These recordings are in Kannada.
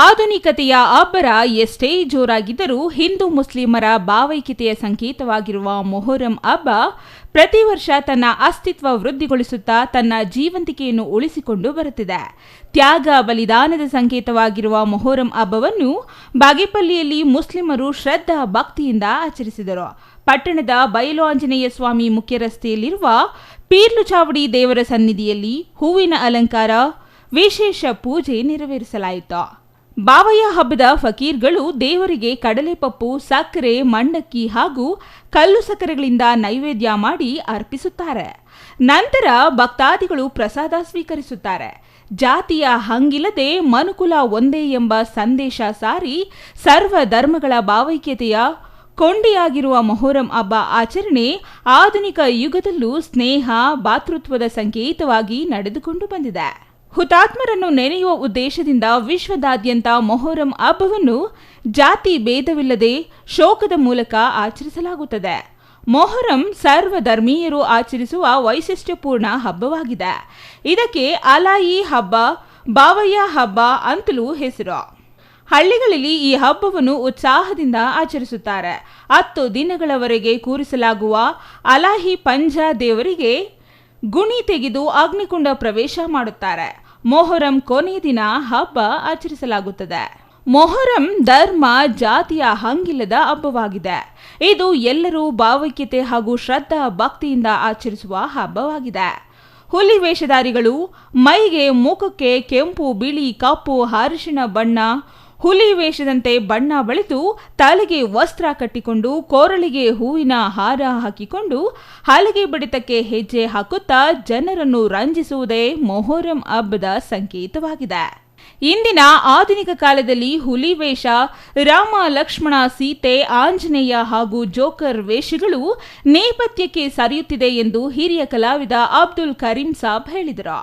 ಆಧುನಿಕತೆಯ ಅಬ್ಬರ ಎಷ್ಟೇ ಜೋರಾಗಿದ್ದರೂ ಹಿಂದೂ ಮುಸ್ಲಿಮರ ಭಾವೈಕ್ಯತೆಯ ಸಂಕೇತವಾಗಿರುವ ಮೊಹರಂ ಹಬ್ಬ ಪ್ರತಿ ವರ್ಷ ತನ್ನ ಅಸ್ತಿತ್ವ ವೃದ್ಧಿಗೊಳಿಸುತ್ತಾ ತನ್ನ ಜೀವಂತಿಕೆಯನ್ನು ಉಳಿಸಿಕೊಂಡು ಬರುತ್ತಿದೆ. ತ್ಯಾಗ ಬಲಿದಾನದ ಸಂಕೇತವಾಗಿರುವ ಮೊಹರಂ ಹಬ್ಬವನ್ನು ಬಾಗೇಪಲ್ಲಿಯಲ್ಲಿ ಮುಸ್ಲಿಮರು ಶ್ರದ್ಧಾ ಭಕ್ತಿಯಿಂದ ಆಚರಿಸಿದರು. ಪಟ್ಟಣದ ಬಯಲು ಆಂಜನೇಯ ಸ್ವಾಮಿ ಮುಖ್ಯ ರಸ್ತೆಯಲ್ಲಿರುವ ಪೀರ್ಲು ಚಾವಡಿ ದೇವರ ಸನ್ನಿಧಿಯಲ್ಲಿ ಹೂವಿನ ಅಲಂಕಾರ, ವಿಶೇಷ ಪೂಜೆ ನೆರವೇರಿಸಲಾಯಿತು. ಬಾವಯ್ಯ ಹಬ್ಬದ ಫಕೀರ್ಗಳು ದೇವರಿಗೆ ಕಡಲೆಪಪ್ಪು, ಸಕ್ಕರೆ, ಮಂಡಕ್ಕಿ ಹಾಗೂ ಕಲ್ಲು ಸಕ್ಕರೆಗಳಿಂದ ನೈವೇದ್ಯ ಮಾಡಿ ಅರ್ಪಿಸುತ್ತಾರೆ. ನಂತರ ಭಕ್ತಾದಿಗಳು ಪ್ರಸಾದ ಸ್ವೀಕರಿಸುತ್ತಾರೆ. ಜಾತಿಯ ಹಂಗಿಲ್ಲದೆ ಮನುಕುಲ ಒಂದೇ ಎಂಬ ಸಂದೇಶ ಸಾರಿ ಸರ್ವ ಧರ್ಮಗಳ ಭಾವೈಕ್ಯತೆಯ ಕೊಂಡಿಯಾಗಿರುವ ಮೊಹರಂ ಹಬ್ಬ ಆಚರಣೆ ಆಧುನಿಕ ಯುಗದಲ್ಲೂ ಸ್ನೇಹ, ಭಾತೃತ್ವದ ಸಂಕೇತವಾಗಿ ನಡೆದುಕೊಂಡು ಬಂದಿದೆ. ಹುತಾತ್ಮರನ್ನು ನೆನೆಯುವ ಉದ್ದೇಶದಿಂದ ವಿಶ್ವದಾದ್ಯಂತ ಮೊಹರಂ ಹಬ್ಬವನ್ನು ಜಾತಿ ಭೇದವಿಲ್ಲದೆ ಶೋಕದ ಮೂಲಕ ಆಚರಿಸಲಾಗುತ್ತದೆ. ಮೊಹರಂ ಸರ್ವಧರ್ಮೀಯರು ಆಚರಿಸುವ ವೈಶಿಷ್ಟ್ಯಪೂರ್ಣ ಹಬ್ಬವಾಗಿದೆ. ಇದಕ್ಕೆ ಅಲಾಯಿ ಹಬ್ಬ, ಬಾವಯ್ಯ ಹಬ್ಬ ಅಂತಲೂ ಹೆಸರು. ಹಳ್ಳಿಗಳಲ್ಲಿ ಈ ಹಬ್ಬವನ್ನು ಉತ್ಸಾಹದಿಂದ ಆಚರಿಸುತ್ತಾರೆ. 10 ದಿನಗಳವರೆಗೆ ಕೂರಿಸಲಾಗುವ ಅಲಾಹಿ ಪಂಜಾ ದೇವರಿಗೆ ಗುಣಿ ತೆಗೆದು ಅಗ್ನಿಕುಂಡ ಪ್ರವೇಶ ಮಾಡುತ್ತಾರೆ. ಮೊಹರಂ ಕೊನೆಯ ದಿನ ಹಬ್ಬ ಆಚರಿಸಲಾಗುತ್ತದೆ. ಮೊಹರಂ ಧರ್ಮ, ಜಾತಿಯ ಹಂಗಿಲ್ಲದ ಹಬ್ಬವಾಗಿದೆ. ಇದು ಎಲ್ಲರೂ ಭಾವೈಕ್ಯತೆ ಹಾಗೂ ಶ್ರದ್ಧಾ ಭಕ್ತಿಯಿಂದ ಆಚರಿಸುವ ಹಬ್ಬವಾಗಿದೆ. ಹುಲಿ ವೇಷಧಾರಿಗಳು ಮೈಗೆ, ಮುಖಕ್ಕೆ ಕೆಂಪು, ಬಿಳಿ, ಕಪ್ಪು, ಅರಿಶಿಣ ಬಣ್ಣ, ಹುಲಿ ವೇಷದಂತೆ ಬಣ್ಣ ಬಳಿದು ತಲೆಗೆ ವಸ್ತ್ರ ಕಟ್ಟಿಕೊಂಡು ಕೊರಳಿಗೆ ಹೂವಿನ ಹಾರ ಹಾಕಿಕೊಂಡು ಹಲಗೆ ಬಡಿತಕ್ಕೆ ಹೆಜ್ಜೆ ಹಾಕುತ್ತಾ ಜನರನ್ನು ರಂಜಿಸುವುದೇ ಮೊಹರಂ ಹಬ್ಬದ ಸಂಕೇತವಾಗಿದೆ. ಇಂದಿನ ಆಧುನಿಕ ಕಾಲದಲ್ಲಿ ಹುಲಿ ವೇಷ, ರಾಮ, ಲಕ್ಷ್ಮಣ, ಸೀತೆ, ಆಂಜನೇಯ ಹಾಗೂ ಜೋಕರ್ ವೇಷಗಳು ನೇಪಥ್ಯಕ್ಕೆ ಸರಿಯುತ್ತಿದೆ ಎಂದು ಹಿರಿಯ ಕಲಾವಿದ ಅಬ್ದುಲ್ ಕರೀಂ ಸಾಬ್ ಹೇಳಿದರು.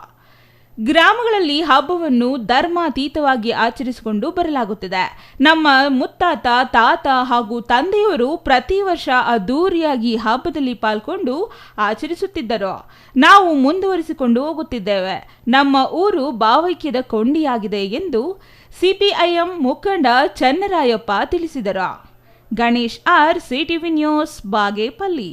ಗ್ರಾಮಗಳಲ್ಲಿ ಹಬ್ಬವನ್ನು ಧರ್ಮಾತೀತವಾಗಿ ಆಚರಿಸಿಕೊಂಡು ಬರಲಾಗುತ್ತಿದೆ. ನಮ್ಮ ಮುತ್ತಾತ, ತಾತ ಹಾಗೂ ತಂದೆಯವರು ಪ್ರತಿ ವರ್ಷ ಅದ್ದೂರಿಯಾಗಿ ಹಬ್ಬದಲ್ಲಿ ಪಾಲ್ಗೊಂಡು ಆಚರಿಸುತ್ತಿದ್ದರು. ನಾವು ಮುಂದುವರಿಸಿಕೊಂಡು ಹೋಗುತ್ತಿದ್ದೇವೆ. ನಮ್ಮ ಊರು ಭಾವೈಕ್ಯದ ಕೊಂಡಿಯಾಗಿದೆ ಎಂದು ಸಿಪಿಐಎಂ ಮುಖಂಡ ಚನ್ನರಾಯಪ್ಪ ತಿಳಿಸಿದರು. Ganesh R, CTV news, Bagepalli.